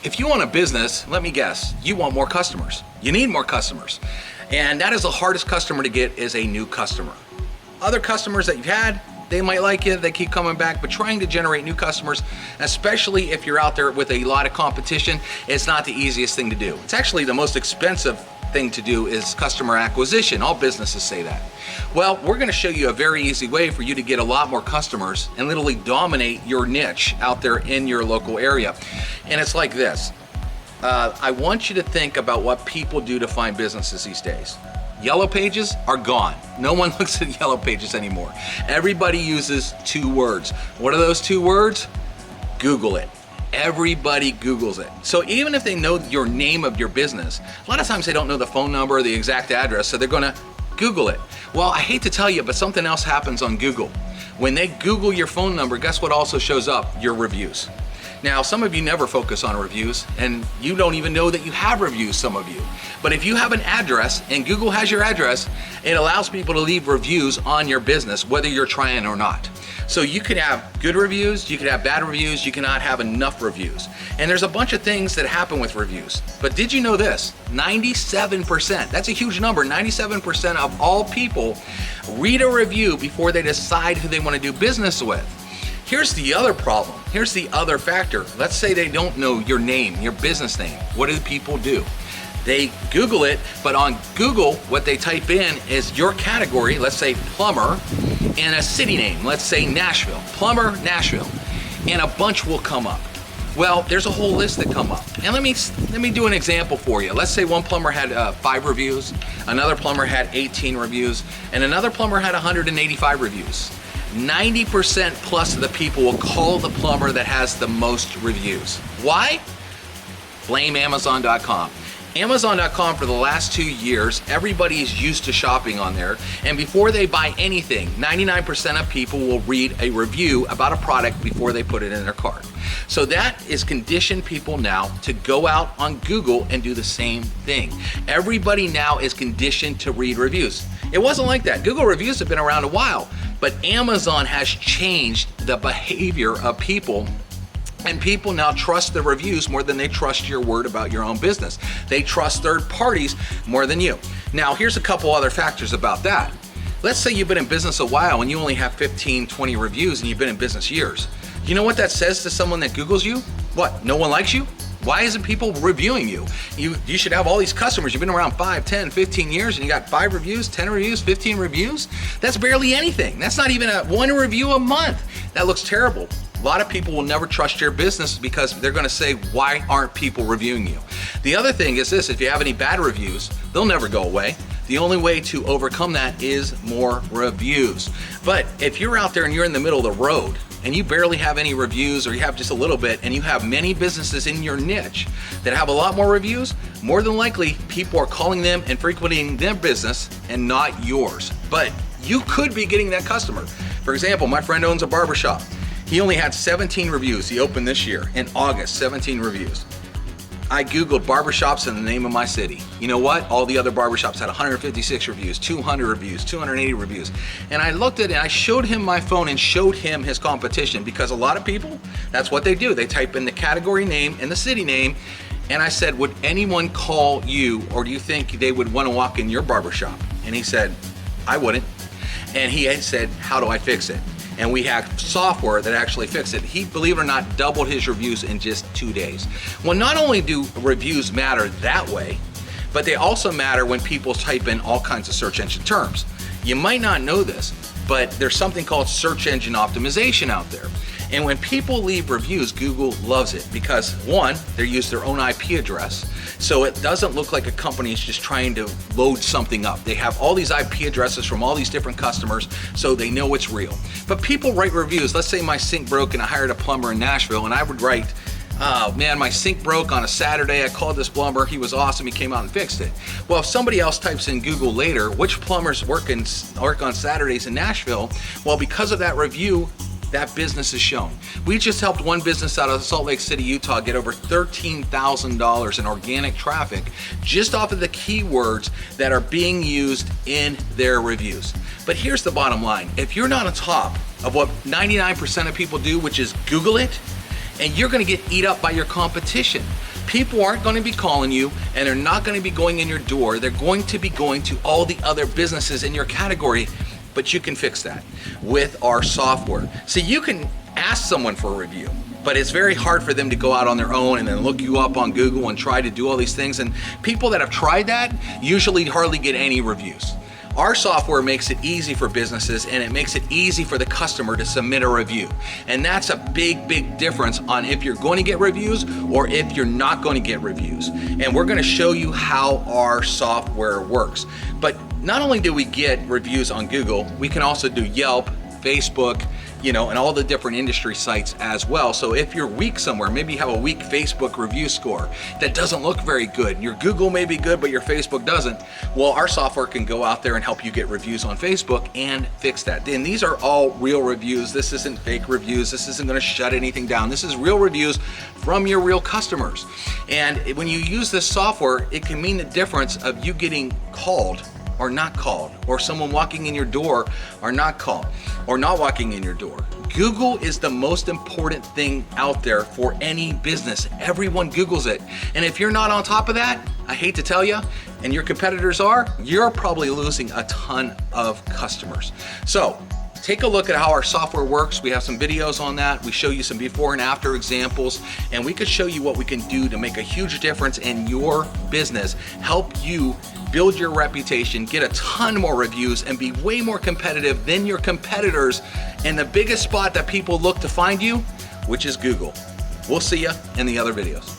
If you own a business, let me guess, you want more customers. You need more customers. And that is the hardest customer to get, is a new customer. Other customers that you've had, they might like you, they keep coming back, but trying to generate new customers, especially if you're out there with a lot of competition, it's not the easiest thing to do. It's actually the most expensive thing to do is customer acquisition. All businesses say that. Well, we're gonna show you a very easy way for you to get a lot more customers and literally dominate your niche out there in your local area. And it's like this. I want you to think about what people do to find businesses these days. Yellow pages are gone. No one looks at yellow pages anymore. Everybody uses 2 words. What are those 2 words? Google it. Everybody Googles it. So even if they know your name of your business, a lot of times they don't know the phone number or the exact address, so they're gonna Google it. Well, I hate to tell you, but something else happens on Google. When they Google your phone number, guess what also shows up? Your reviews. Now, some of you never focus on reviews, and you don't even know that you have reviews, some of you. But if you have an address and Google has your address, it allows people to leave reviews on your business, whether you're trying or not. So you could have good reviews, you could have bad reviews, you cannot have enough reviews. And there's a bunch of things that happen with reviews. But did you know this? 97%, that's a huge number, 97% of all people read a review before they decide who they want to do business with. Here's the other problem. Here's the other factor. Let's say they don't know your name, your business name. What do people do? They Google it, but on Google, what they type in is your category, let's say plumber, and a city name, let's say Nashville, plumber, Nashville, and a bunch will come up. Well, there's a whole list that come up. And let me do an example for you. Let's say one plumber had 5 reviews, another plumber had 18 reviews, and another plumber had 185 reviews. 90% plus of the people will call the plumber that has the most reviews. Why? Blame Amazon.com. Amazon.com for the last 2 years, everybody's used to shopping on there, and before they buy anything, 99% of people will read a review about a product before they put it in their cart. So that is conditioned people now to go out on Google and do the same thing. Everybody now is conditioned to read reviews. It wasn't like that. Google reviews have been around a while, but Amazon has changed the behavior of people. And people now trust the reviews more than they trust your word about your own business. They trust third parties more than you. Now, here's a couple other factors about that. Let's say you've been in business a while and you only have 15, 20 reviews and you've been in business years. You know what that says to someone that Googles you? What, no one likes you? Why isn't people reviewing you? You should have all these customers. You've been around 5, 10, 15 years and you got 5 reviews, 10 reviews, 15 reviews. That's barely anything. That's not even 1 review a month. That looks terrible. A lot of people will never trust your business because they're gonna say, why aren't people reviewing you? The other thing is this, if you have any bad reviews, they'll never go away. The only way to overcome that is more reviews. But if you're out there and you're in the middle of the road and you barely have any reviews or you have just a little bit and you have many businesses in your niche that have a lot more reviews, more than likely people are calling them and frequenting their business and not yours. But you could be getting that customer. For example, my friend owns a barbershop. He only had 17 reviews. He opened this year in August, 17 reviews. I Googled barbershops in the name of my city. You know what? All the other barbershops had 156 reviews, 200 reviews, 280 reviews. And I looked at it and I showed him my phone and showed him his competition because a lot of people, that's what they do. They type in the category name and the city name. And I said, would anyone call you or do you think they would want to walk in your barbershop? And he said, I wouldn't. And he said, how do I fix it? And we have software that actually fixed it. He, believe it or not, doubled his reviews in just 2 days. Well, not only do reviews matter that way, but they also matter when people type in all kinds of search engine terms. You might not know this, but there's something called search engine optimization out there. And when people leave reviews, Google loves it because one, they use their own IP address. So it doesn't look like a company is just trying to load something up. They have all these IP addresses from all these different customers, so they know it's real. But people write reviews. Let's say my sink broke and I hired a plumber in Nashville and I would write, oh man, my sink broke on a Saturday. I called this plumber. He was awesome. He came out and fixed it. Well, if somebody else types in Google later, which plumbers work on Saturdays in Nashville? Well, because of that review, that business is shown. We just helped one business out of Salt Lake City, Utah get over $13,000 in organic traffic just off of the keywords that are being used in their reviews. But here's the bottom line. If you're not on top of what 99% of people do, which is Google it, and you're gonna get eat up by your competition. People aren't gonna be calling you, and they're not gonna be going in your door. They're going to be going to all the other businesses in your category, but you can fix that with our software. See, you can ask someone for a review, but it's very hard for them to go out on their own and then look you up on Google and try to do all these things. And people that have tried that usually hardly get any reviews. Our software makes it easy for businesses, and it makes it easy for the customer to submit a review. And that's a big, big difference on if you're going to get reviews or if you're not going to get reviews. And we're going to show you how our software works. But not only do we get reviews on Google, we can also do Yelp, Facebook, and all the different industry sites as well. So if you're weak somewhere, maybe you have a weak Facebook review score that doesn't look very good. Your Google may be good, but your Facebook doesn't. Well, our software can go out there and help you get reviews on Facebook and fix that. And these are all real reviews. This isn't fake reviews. This isn't gonna shut anything down. This is real reviews from your real customers. And when you use this software, it can mean the difference of you getting called or not called, or someone walking in your door or not called, or not walking in your door. Google is the most important thing out there for any business. Everyone Googles it. And if you're not on top of that, I hate to tell you, and your competitors are, you're probably losing a ton of customers. So take a look at how our software works. We have some videos on that. We show you some before and after examples, and we could show you what we can do to make a huge difference in your business, help you build your reputation, get a ton more reviews, and be way more competitive than your competitors in the biggest spot that people look to find you, which is Google. We'll see you in the other videos.